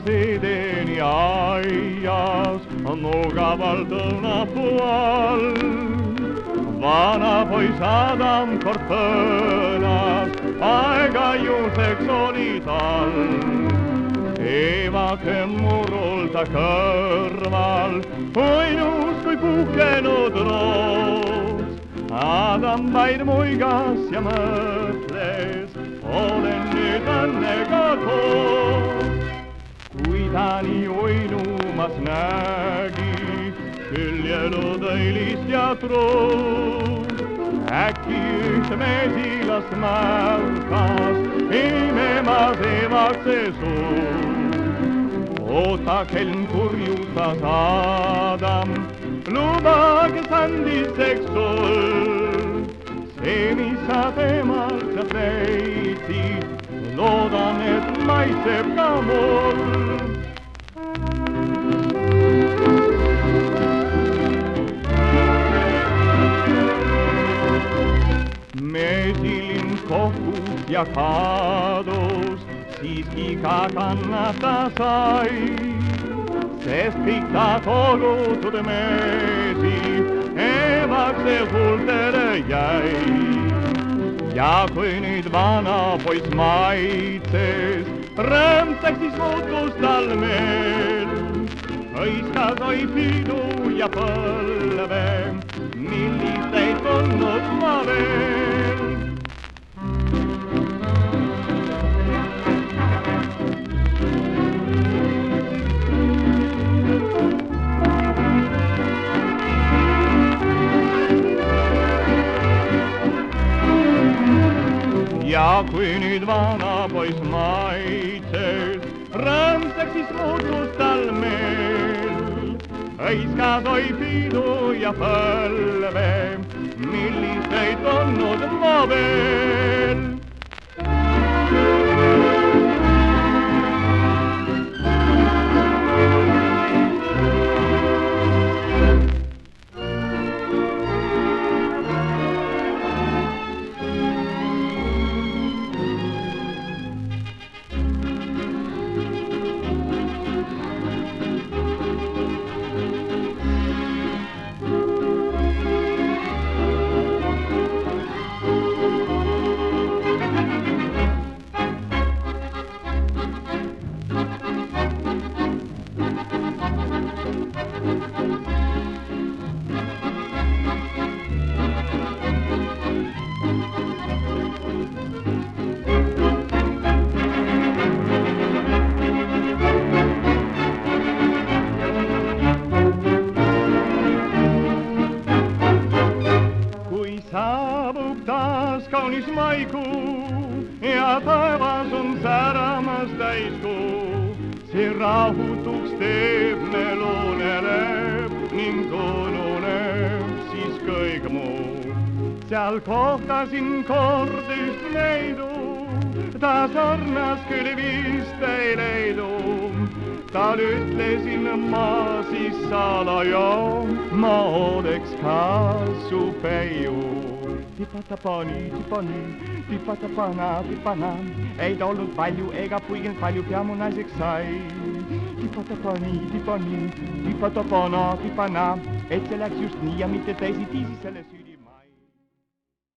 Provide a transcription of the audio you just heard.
sedeni aias mugavalt õunapuu all. Vanapoiss Adam kord põlas, aega juuseks oli tal. Evake murul ta kõrval, uinus kui puhkenud roos. Adam vaid muigas ja mõtles, olen nüüd õnnega koos. Kui ta nii uinumas nägi, küljelud õilist ja truud, äkki üks mesilas märkas, imemas evakse suud. Oota, kelm kurjutas Adam, lubage sandiseks sul. See, mis sa temalt sealt leidsid, loodan, et maitseb ka mul. Mesilind kohkus ja kadus, siiski ka kannata sai, sest kõik ta kogutud mesi evakse huultele jäi. Ja kui nüüd vanapoiss maitses, rõõmsaks siis muutus tal meel. Hõiskas oi pidu ja põlve, millist ei tundnud ma veel. Ja kui nüüd vanapoiss maitses, rõõmsaks siis muutus tal meel. Hõiskas oi pidu ja põlve, millist ei tundnud ma veel. Saabub taas kaunis maikuu ja taevas on säramas täiskuu. See rahutuks teeb, meil uneneb ning ununeb siis kõik muu. Seal kohtasin kord üht neidu, ta sarnas küll vist ei leidu. Tal ütlesin ma siis salaja, ma oleks ka su peiu. Tipatapani, tipani, tipatapana, tipana, ei tolnud palju ega puiginud palju, pea mu naiseks sai. Tipatapani, tipani, tipatapana, tipana, et see läks just nii ja mitte teisiti, siis selle süüdi.